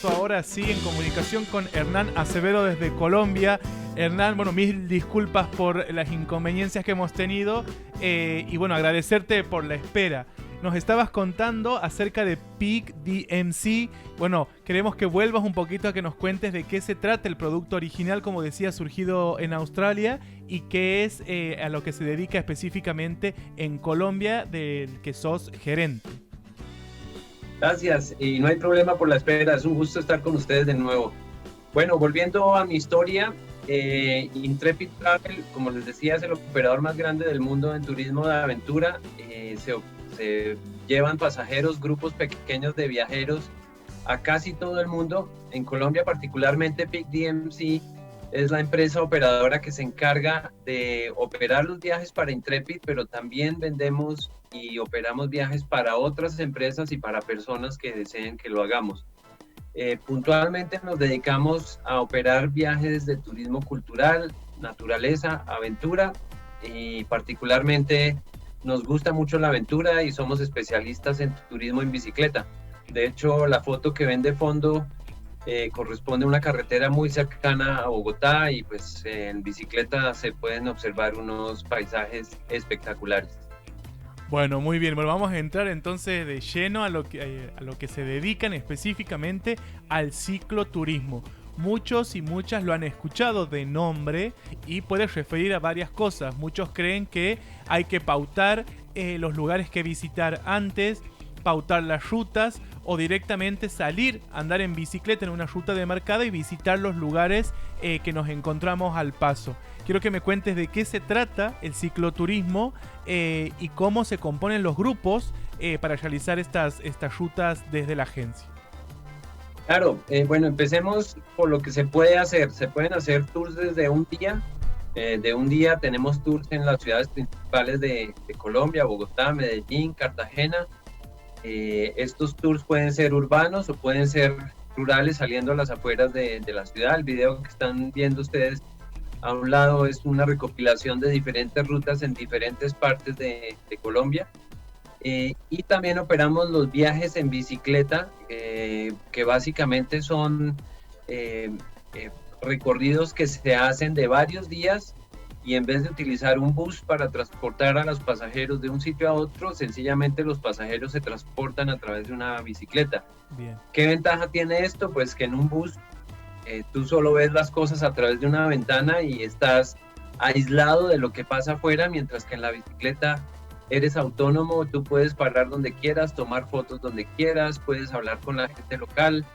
Ahora sí, en comunicación con Hernán Acevedo desde Colombia. Hernán, bueno, mil disculpas por las inconveniencias que hemos tenido y bueno, agradecerte por la espera. Nos estabas contando acerca de Peak DMC. Bueno, queremos que vuelvas un poquito a que nos cuentes de qué se trata el producto original, como decía, surgido en Australia y qué es a lo que se dedica específicamente en Colombia, del que sos gerente. Gracias, y no hay problema por la espera, es un gusto estar con ustedes de nuevo. Bueno, volviendo a mi historia, Intrepid Travel, como les decía, es el operador más grande del mundo en turismo de aventura. Se llevan pasajeros, grupos pequeños de viajeros a casi todo el mundo. En Colombia, particularmente, Peak DMC es la empresa operadora que se encarga de operar los viajes para Intrepid, pero también vendemos y operamos viajes para otras empresas y para personas que deseen que lo hagamos. Puntualmente nos dedicamos a operar viajes de turismo cultural, naturaleza, aventura y particularmente nos gusta mucho la aventura y somos especialistas en turismo en bicicleta. De hecho, la foto que ven de fondo corresponde a una carretera muy cercana a Bogotá y pues en bicicleta se pueden observar unos paisajes espectaculares. Bueno, muy bien. Bueno, vamos a entrar entonces de lleno a lo que se dedican específicamente al cicloturismo. Muchos y muchas lo han escuchado de nombre y puede referir a varias cosas. Muchos creen que hay que pautar los lugares que visitar antes, pautar las rutas o directamente salir a andar en bicicleta en una ruta demarcada y visitar los lugares que nos encontramos al paso. Quiero que me cuentes de qué se trata el cicloturismo y cómo se componen los grupos para realizar estas rutas desde la agencia. Claro, bueno, empecemos por lo que se puede hacer. Se pueden hacer tours desde un día. De un día tenemos tours en las ciudades principales de Colombia, Bogotá, Medellín, Cartagena. Estos tours pueden ser urbanos o pueden ser rurales saliendo a las afueras de la ciudad. El video que están viendo ustedes a un lado es una recopilación de diferentes rutas en diferentes partes de Colombia. Y también operamos los viajes en bicicleta, que básicamente son recorridos que se hacen de varios días y en vez de utilizar un bus para transportar a los pasajeros de un sitio a otro, sencillamente los pasajeros se transportan a través de una bicicleta. Bien. ¿Qué ventaja tiene esto? Pues que en un bus tú solo ves las cosas a través de una ventana y estás aislado de lo que pasa afuera, mientras que en la bicicleta eres autónomo, tú puedes parar donde quieras, tomar fotos donde quieras, puedes hablar con la gente local.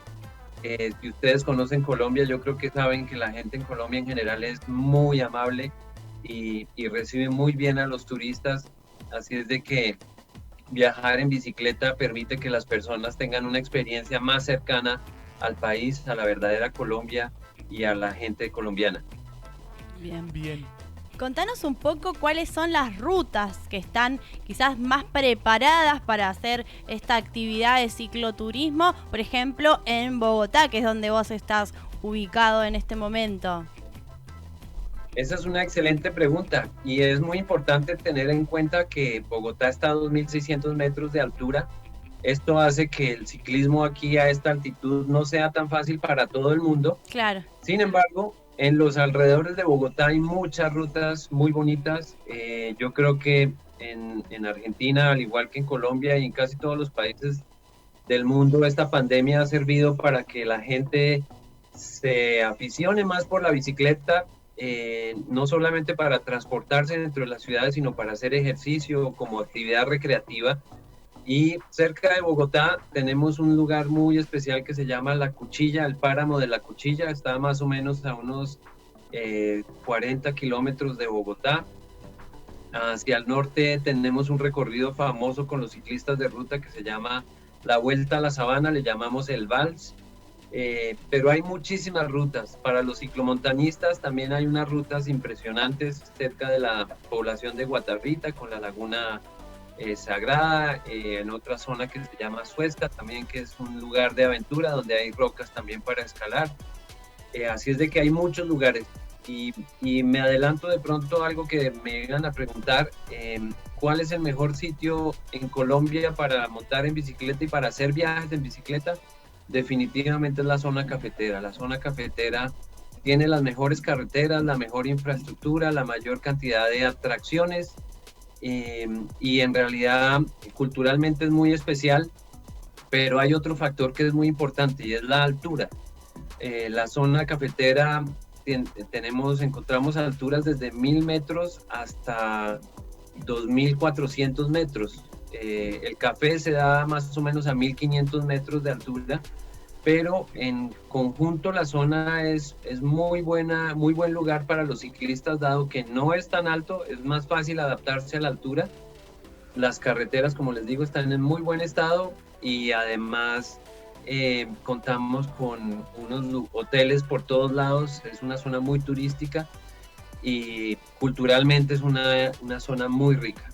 Si ustedes conocen Colombia, yo creo que saben que la gente en Colombia en general es muy amable y recibe muy bien a los turistas, así es de que viajar en bicicleta permite que las personas tengan una experiencia más cercana al país, a la verdadera Colombia y a la gente colombiana. Bien. Bien. Contanos un poco cuáles son las rutas que están quizás más preparadas para hacer esta actividad de cicloturismo, por ejemplo, en Bogotá, que es donde vos estás ubicado en este momento. Esa es una excelente pregunta y es muy importante tener en cuenta que Bogotá está a 2.600 metros de altura. Esto hace que el ciclismo aquí a esta altitud no sea tan fácil para todo el mundo. Claro. Sin embargo, en los alrededores de Bogotá hay muchas rutas muy bonitas. Yo creo que en Argentina, al igual que en Colombia y en casi todos los países del mundo, esta pandemia ha servido para que la gente se aficione más por la bicicleta, no solamente para transportarse dentro de las ciudades, sino para hacer ejercicio como actividad recreativa. Y cerca de Bogotá tenemos un lugar muy especial que se llama La Cuchilla, el páramo de La Cuchilla. Está más o menos a unos 40 kilómetros de Bogotá. Hacia el norte tenemos un recorrido famoso con los ciclistas de ruta que se llama la Vuelta a la Sabana, le llamamos el Vals. Pero hay muchísimas rutas. Para los ciclomontañistas también hay unas rutas impresionantes cerca de la población de Guatavita con la laguna Sagrada, en otra zona que se llama Suezca también, que es un lugar de aventura donde hay rocas también para escalar. Así es de que hay muchos lugares y me adelanto de pronto algo que me iban a preguntar, ¿cuál es el mejor sitio en Colombia para montar en bicicleta y para hacer viajes en bicicleta? definitivamente es la zona cafetera. La zona cafetera tiene las mejores carreteras, la mejor infraestructura, la mayor cantidad de atracciones y en realidad culturalmente es muy especial, pero hay otro factor que es muy importante y es la altura. La zona cafetera encontramos alturas desde 1000 metros hasta 2400 metros. El café se da más o menos a 1500 metros de altura, pero en conjunto la zona es muy buena, muy buen lugar para los ciclistas, dado que no es tan alto, es más fácil adaptarse a la altura. Las carreteras, como les digo, están en muy buen estado y además contamos con unos hoteles por todos lados. Es una zona muy turística y culturalmente es una zona muy rica.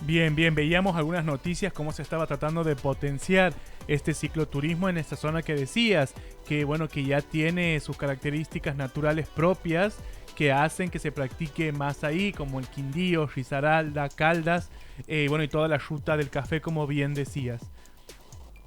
Bien, veíamos algunas noticias cómo se estaba tratando de potenciar este cicloturismo en esta zona que decías, que bueno, que ya tiene sus características naturales propias que hacen que se practique más ahí, como el Quindío, Risaralda, Caldas, bueno, y toda la ruta del café, como bien decías.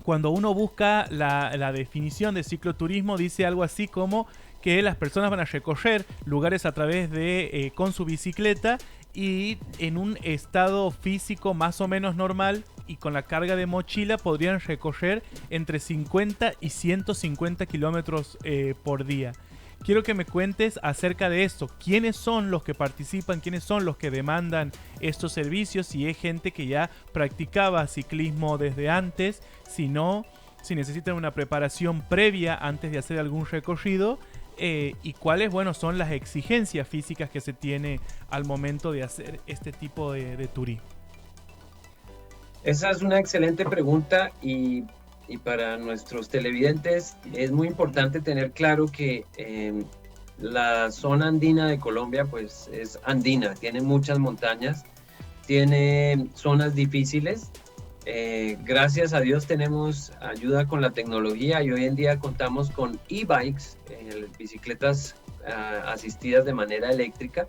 Cuando uno busca la definición de cicloturismo, dice algo así como que las personas van a recorrer lugares a través de con su bicicleta y en un estado físico más o menos normal y con la carga de mochila podrían recorrer entre 50 y 150 kilómetros por día. Quiero que me cuentes acerca de esto. ¿Quiénes son los que participan? ¿Quiénes son los que demandan estos servicios? Si es gente que ya practicaba ciclismo desde antes, si no, si necesitan una preparación previa antes de hacer algún recorrido. Y cuáles, bueno, son las exigencias físicas que se tiene al momento de hacer este tipo de turismo. Esa es una excelente pregunta y para nuestros televidentes es muy importante tener claro que la zona andina de Colombia pues es andina, tiene muchas montañas, tiene zonas difíciles. Gracias a Dios tenemos ayuda con la tecnología y hoy en día contamos con e-bikes, bicicletas asistidas de manera eléctrica.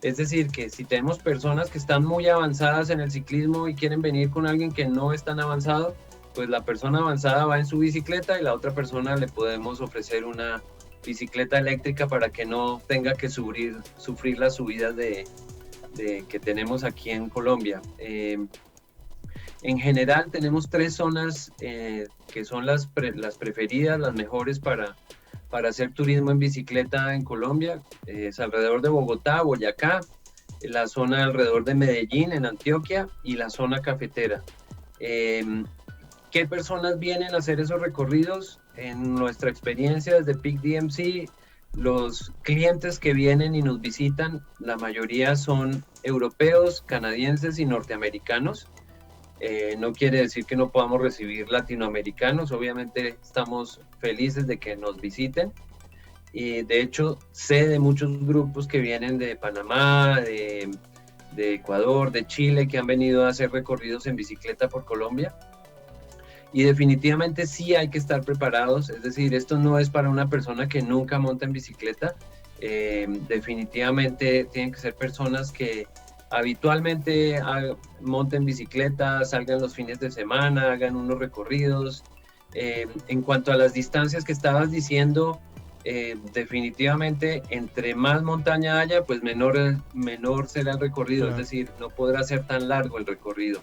Es decir, que si tenemos personas que están muy avanzadas en el ciclismo y quieren venir con alguien que no es tan avanzado, pues la persona avanzada va en su bicicleta y la otra persona le podemos ofrecer una bicicleta eléctrica para que no tenga que sufrir las subidas que tenemos aquí en Colombia. En general tenemos 3 zonas que son las preferidas, las mejores para hacer turismo en bicicleta en Colombia. Es alrededor de Bogotá, Boyacá, la zona alrededor de Medellín, en Antioquia, y la zona cafetera. ¿Qué personas vienen a hacer esos recorridos? En nuestra experiencia desde Peak DMC, los clientes que vienen y nos visitan, la mayoría son europeos, canadienses y norteamericanos. No quiere decir que no podamos recibir latinoamericanos, obviamente estamos felices de que nos visiten y de hecho sé de muchos grupos que vienen de Panamá, de Ecuador, de Chile, que han venido a hacer recorridos en bicicleta por Colombia y definitivamente sí hay que estar preparados, es decir, esto no es para una persona que nunca monta en bicicleta, definitivamente tienen que ser personas que habitualmente monten bicicleta, salgan los fines de semana, hagan unos recorridos. En cuanto a las distancias que estabas diciendo, definitivamente entre más montaña haya, pues menor será el recorrido, es decir, no podrá ser tan largo el recorrido.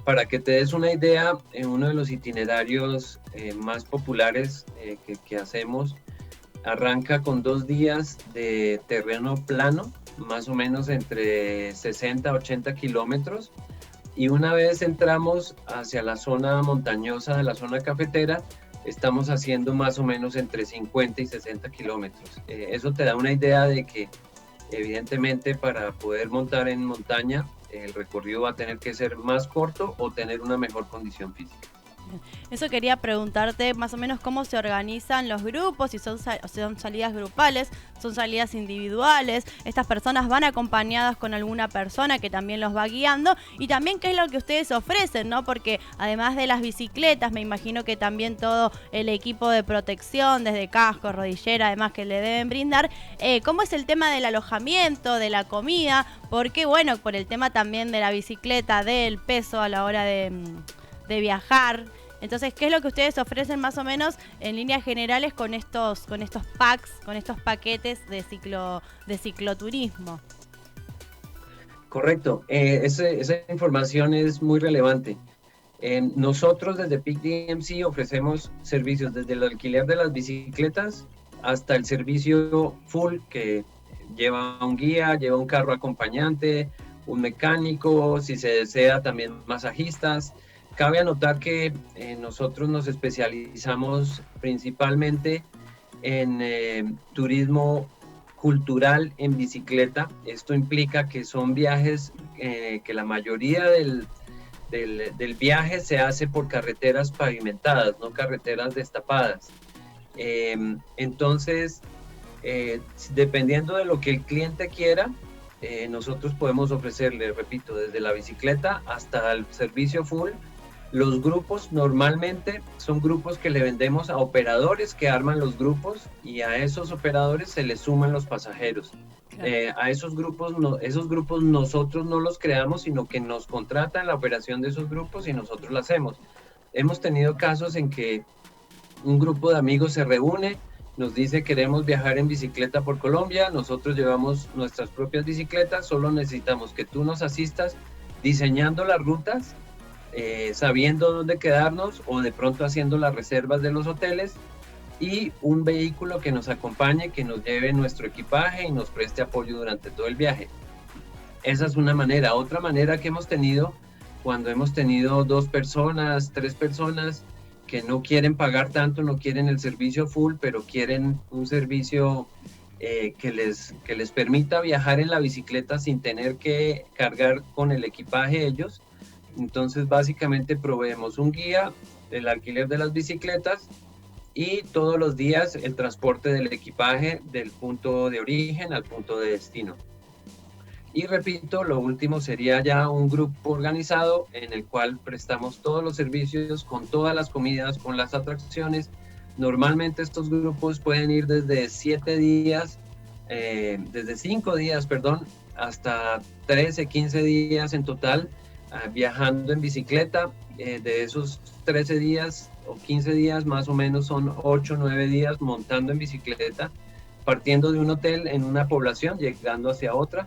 Para que te des una idea, uno de los itinerarios más populares que hacemos arranca con 2 días de terreno plano, más o menos entre 60 a 80 kilómetros, y una vez entramos hacia la zona montañosa de la zona cafetera, estamos haciendo más o menos entre 50 y 60 kilómetros. Eso te da una idea de que evidentemente para poder montar en montaña el recorrido va a tener que ser más corto o tener una mejor condición física. Eso quería preguntarte más o menos cómo se organizan los grupos, si son salidas grupales, son salidas individuales, estas personas van acompañadas con alguna persona que también los va guiando y también qué es lo que ustedes ofrecen, ¿no? Porque además de las bicicletas, me imagino que también todo el equipo de protección, desde casco, rodillera, además que le deben brindar, ¿cómo es el tema del alojamiento, de la comida? Porque bueno, por el tema también de la bicicleta, del peso a la hora de viajar, Entonces, ¿qué es lo que ustedes ofrecen más o menos en líneas generales con estos packs, con estos paquetes de cicloturismo? Correcto, esa información es muy relevante. Nosotros desde Peak DMC ofrecemos servicios desde el alquiler de las bicicletas hasta el servicio full, que lleva un guía, lleva un carro acompañante, un mecánico, si se desea también masajistas. Cabe anotar que nosotros nos especializamos principalmente en turismo cultural en bicicleta. Esto implica que son viajes que la mayoría del viaje se hace por carreteras pavimentadas, no carreteras destapadas. Entonces, dependiendo de lo que el cliente quiera, nosotros podemos ofrecerle, repito, desde la bicicleta hasta el servicio full. Los grupos normalmente son grupos que le vendemos a operadores que arman los grupos, y a esos operadores se les suman los pasajeros. A esos grupos nosotros no los creamos, sino que nos contratan la operación de esos grupos y nosotros la hacemos. Hemos tenido casos en que un grupo de amigos se reúne, nos dice: queremos viajar en bicicleta por Colombia, nosotros llevamos nuestras propias bicicletas, solo necesitamos que tú nos asistas diseñando las rutas, sabiendo dónde quedarnos, o de pronto haciendo las reservas de los hoteles, y un vehículo que nos acompañe, que nos lleve nuestro equipaje y nos preste apoyo durante todo el viaje. Esa es una manera. Otra manera que hemos tenido, cuando hemos tenido 2 personas, 3 personas que no quieren pagar tanto, no quieren el servicio full, pero quieren un servicio que les permita viajar en la bicicleta sin tener que cargar con el equipaje ellos. Entonces, básicamente proveemos un guía, el alquiler de las bicicletas y todos los días el transporte del equipaje del punto de origen al punto de destino. Y repito, lo último sería ya un grupo organizado en el cual prestamos todos los servicios con todas las comidas, con las atracciones. Normalmente estos grupos pueden ir desde 5 días, hasta 13, 15 días en total, viajando en bicicleta. De esos 13 días o 15 días, más o menos son 8 o 9 días montando en bicicleta, partiendo de un hotel en una población, llegando hacia otra.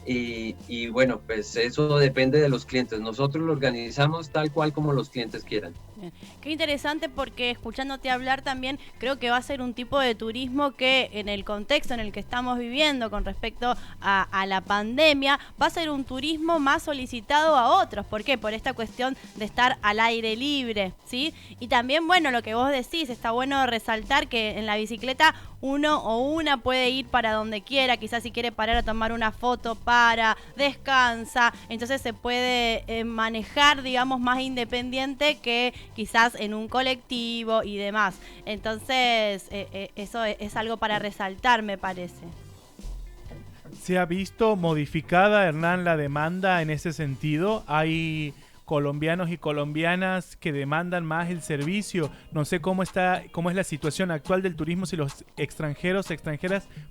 Y bueno, pues eso depende de los clientes. Nosotros lo organizamos tal cual como los clientes quieran. Bien. Qué interesante, porque escuchándote hablar también creo que va a ser un tipo de turismo que, en el contexto en el que estamos viviendo con respecto a la pandemia, va a ser un turismo más solicitado a otros. ¿Por qué? Por esta cuestión de estar al aire libre, ¿sí? Y también, bueno, lo que vos decís, está bueno resaltar que en la bicicleta uno o una puede ir para donde quiera. Quizás si quiere parar a tomar una foto, descansa, entonces se puede manejar, digamos, más independiente que quizás en un colectivo y demás. Entonces eso es algo para resaltar, me parece. ¿Se ha visto modificada, Hernán, la demanda en ese sentido? ¿Hay colombianos y colombianas que demandan más el servicio? No sé cómo es la situación actual del turismo, si los extranjeras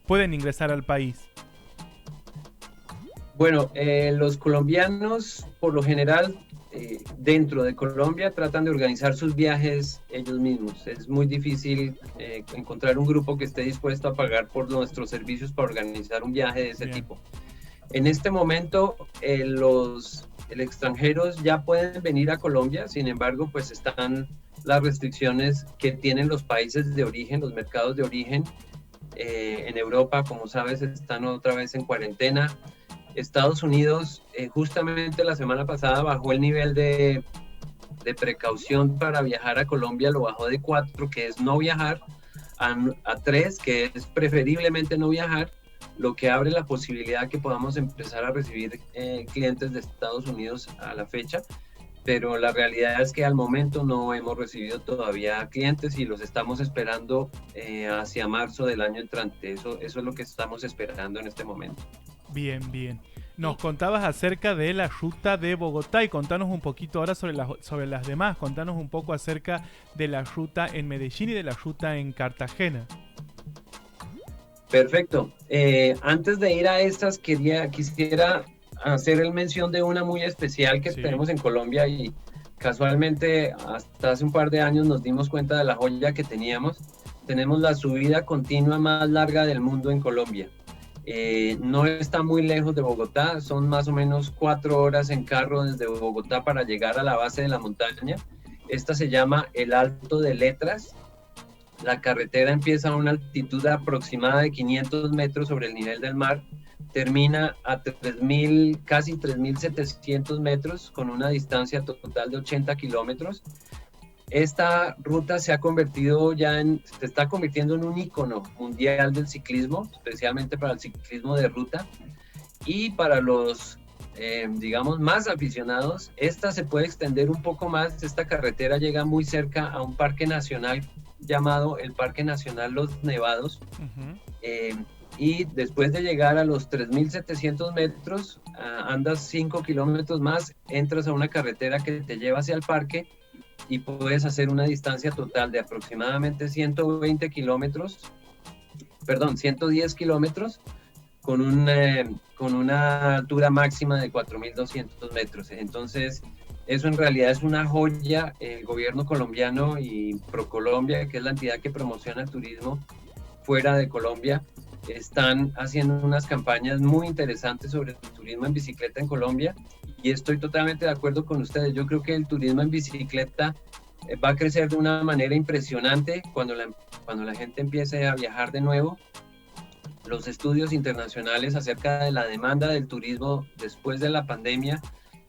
pueden ingresar al país. Bueno, los colombianos, por lo general, dentro de Colombia, tratan de organizar sus viajes ellos mismos. Es muy difícil encontrar un grupo que esté dispuesto a pagar por nuestros servicios para organizar un viaje de ese tipo. En este momento, los extranjeros ya pueden venir a Colombia, sin embargo, pues están las restricciones que tienen los países de origen, los mercados de origen. En Europa, como sabes, están otra vez en cuarentena. Estados Unidos, justamente la semana pasada bajó el nivel de precaución para viajar a Colombia, lo bajó de 4, que es no viajar, a 3, que es preferiblemente no viajar, lo que abre la posibilidad que podamos empezar a recibir clientes de Estados Unidos a la fecha. Pero la realidad es que al momento no hemos recibido todavía clientes y los estamos esperando hacia marzo del año entrante. Eso es lo que estamos esperando en este momento. Bien, bien. Nos contabas acerca de la ruta de Bogotá, y contanos un poquito ahora sobre las demás. Contanos un poco acerca de la ruta en Medellín y de la ruta en Cartagena. Perfecto. Antes de ir a estas, quisiera hacer el mención de una muy especial que tenemos en Colombia, y casualmente hasta hace un par de años nos dimos cuenta de la joya que teníamos. Tenemos la subida continua más larga del mundo en Colombia. No está muy lejos de Bogotá, son más o menos 4 horas en carro desde Bogotá para llegar a la base de la montaña. Esta se llama el Alto de Letras. La carretera empieza a una altitud aproximada de 500 metros sobre el nivel del mar, termina a 3.000, casi 3.700 metros con una distancia total de 80 kilómetros. Esta ruta se está convirtiendo en un ícono mundial del ciclismo, especialmente para el ciclismo de ruta. Y para los, digamos, más aficionados, esta se puede extender un poco más. Esta carretera llega muy cerca a un parque nacional llamado el Parque Nacional Los Nevados. Y después de llegar a los 3.700 metros, andas 5 kilómetros más, entras a una carretera que te lleva hacia el parque y puedes hacer una distancia total de aproximadamente 110 kilómetros con una altura máxima de 4.200 metros. Entonces, eso en realidad es una joya. El gobierno colombiano y ProColombia, que es la entidad que promociona el turismo fuera de Colombia, están haciendo unas campañas muy interesantes sobre el turismo en bicicleta en Colombia, y estoy totalmente de acuerdo con ustedes. Yo creo que el turismo en bicicleta va a crecer de una manera impresionante cuando la gente empiece a viajar de nuevo. Los estudios internacionales acerca de la demanda del turismo después de la pandemia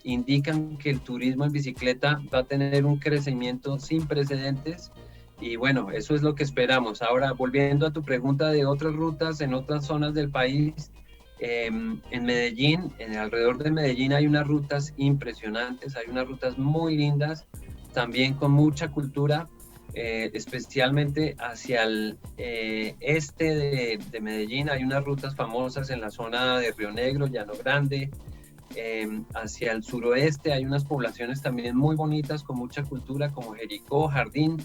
indican que el turismo en bicicleta va a tener un crecimiento sin precedentes. Y bueno, eso es lo que esperamos. Ahora, volviendo a tu pregunta de otras rutas en otras zonas del país, en Medellín, alrededor de Medellín hay unas rutas impresionantes, hay unas rutas muy lindas, también con mucha cultura, especialmente hacia el este de Medellín. Hay unas rutas famosas en la zona de Río Negro, Llano Grande. Hacia el suroeste hay unas poblaciones también muy bonitas con mucha cultura, como Jericó, Jardín,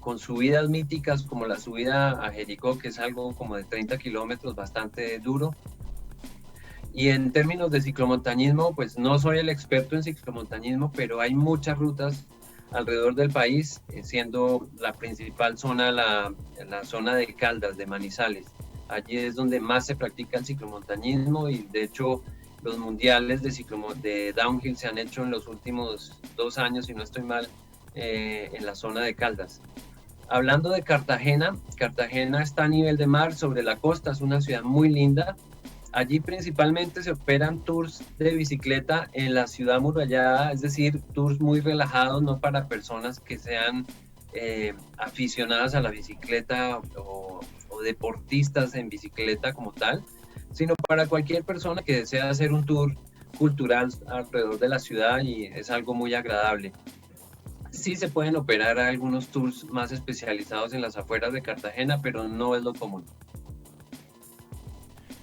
con subidas míticas como la subida a Jericó, que es algo como de 30 kilómetros, bastante duro. Y en términos de ciclomontañismo, pues no soy el experto en ciclomontañismo, pero hay muchas rutas alrededor del país, siendo la principal zona la zona de Caldas, de Manizales. Allí es donde más se practica el ciclomontañismo, y de hecho los mundiales de downhill se han hecho en los últimos 2 años, si no estoy mal, en la zona de Caldas. Hablando de Cartagena, Cartagena está a nivel de mar sobre la costa, es una ciudad muy linda. Allí principalmente se operan tours de bicicleta en la ciudad amurallada, es decir, tours muy relajados, no para personas que sean aficionadas a la bicicleta o deportistas en bicicleta como tal, sino para cualquier persona que desea hacer un tour cultural alrededor de la ciudad, y es algo muy agradable. Sí se pueden operar algunos tours más especializados en las afueras de Cartagena, pero no es lo común.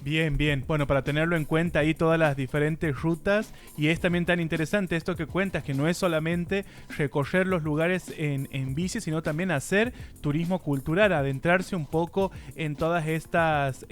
Bien, bien. Bueno, para tenerlo en cuenta ahí todas las diferentes rutas, y es también tan interesante esto que cuentas, que no es solamente recorrer los lugares en bici, sino también hacer turismo cultural, adentrarse un poco en todas estas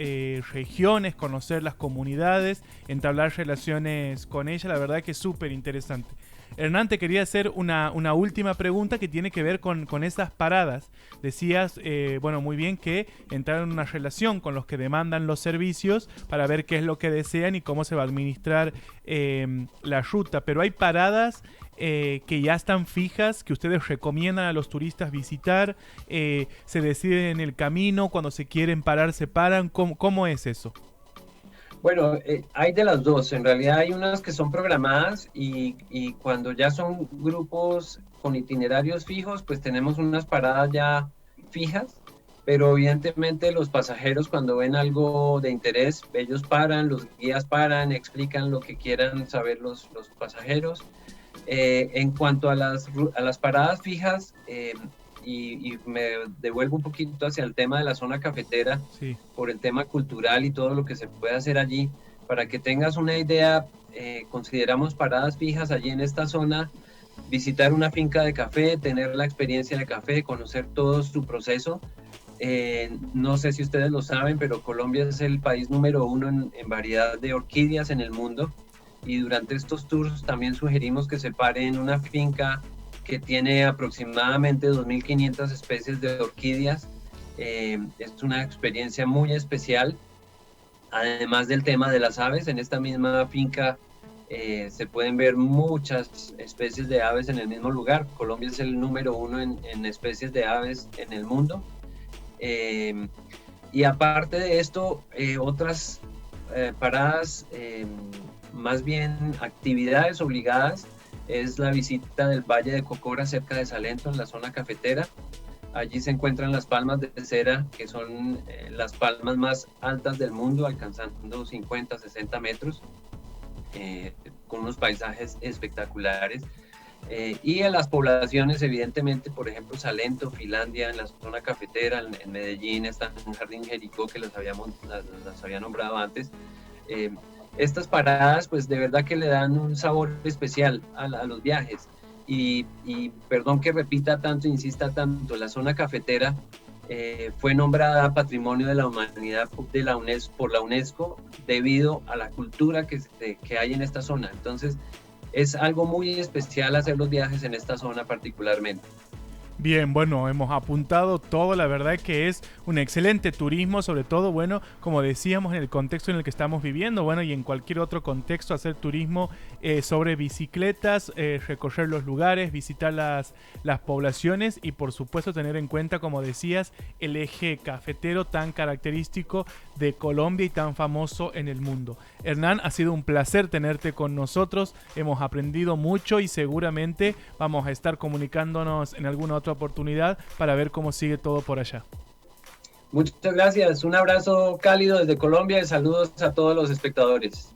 regiones, conocer las comunidades, entablar relaciones con ellas. La verdad que es súper interesante. Hernán, te quería hacer una última pregunta que tiene que ver con esas paradas. Decías, bueno, muy bien, que entrar en una relación con los que demandan los servicios para ver qué es lo que desean y cómo se va a administrar la ruta. Pero hay paradas que ya están fijas, que ustedes recomiendan a los turistas visitar. Se deciden en el camino, cuando se quieren parar, se paran. ¿Cómo es eso? Bueno, hay de las dos. En realidad hay unas que son programadas, y cuando ya son grupos con itinerarios fijos, pues tenemos unas paradas ya fijas, pero evidentemente los pasajeros, cuando ven algo de interés, ellos paran, los guías paran, explican lo que quieran saber los pasajeros. En cuanto a las paradas fijas, y me devuelvo un poquito hacia el tema de la zona cafetera, sí, por el tema cultural y todo lo que se puede hacer allí. Para que tengas una idea, consideramos paradas fijas allí en esta zona: visitar una finca de café, tener la experiencia de café, conocer todo su proceso. No sé si ustedes lo saben, pero Colombia es el país número 1 en variedad de orquídeas en el mundo, y durante estos tours también sugerimos que se pare en una finca que tiene aproximadamente 2.500 especies de orquídeas. Es una experiencia muy especial. Además del tema de las aves, en esta misma finca se pueden ver muchas especies de aves en el mismo lugar. Colombia es el número 1 en especies de aves en el mundo. Y aparte de esto, otras paradas, más bien actividades obligadas, es la visita del Valle de Cocora cerca de Salento, en la zona cafetera. Allí se encuentran las palmas de cera, que son las palmas más altas del mundo, alcanzando 50, 60 metros, con unos paisajes espectaculares. Y en las poblaciones, evidentemente, por ejemplo, Salento, Finlandia, en la zona cafetera, en Medellín, está en Jardín Jericó, que las había nombrado antes. Estas paradas, pues de verdad que le dan un sabor especial a los viajes. Y perdón que repita tanto, insista tanto, la zona cafetera fue nombrada Patrimonio de la Humanidad por la UNESCO debido a la cultura que hay en esta zona. Entonces, es algo muy especial hacer los viajes en esta zona particularmente. Bien, bueno, hemos apuntado todo, la verdad que es un excelente turismo, sobre todo, bueno, como decíamos, en el contexto en el que estamos viviendo, bueno, y en cualquier otro contexto, hacer turismo sobre bicicletas, recorrer los lugares, visitar las poblaciones y por supuesto tener en cuenta, como decías, el eje cafetero tan característico de Colombia y tan famoso en el mundo. Hernán, ha sido un placer tenerte con nosotros, hemos aprendido mucho y seguramente vamos a estar comunicándonos en alguna otra oportunidad para ver cómo sigue todo por allá. Muchas gracias, un abrazo cálido desde Colombia y saludos a todos los espectadores.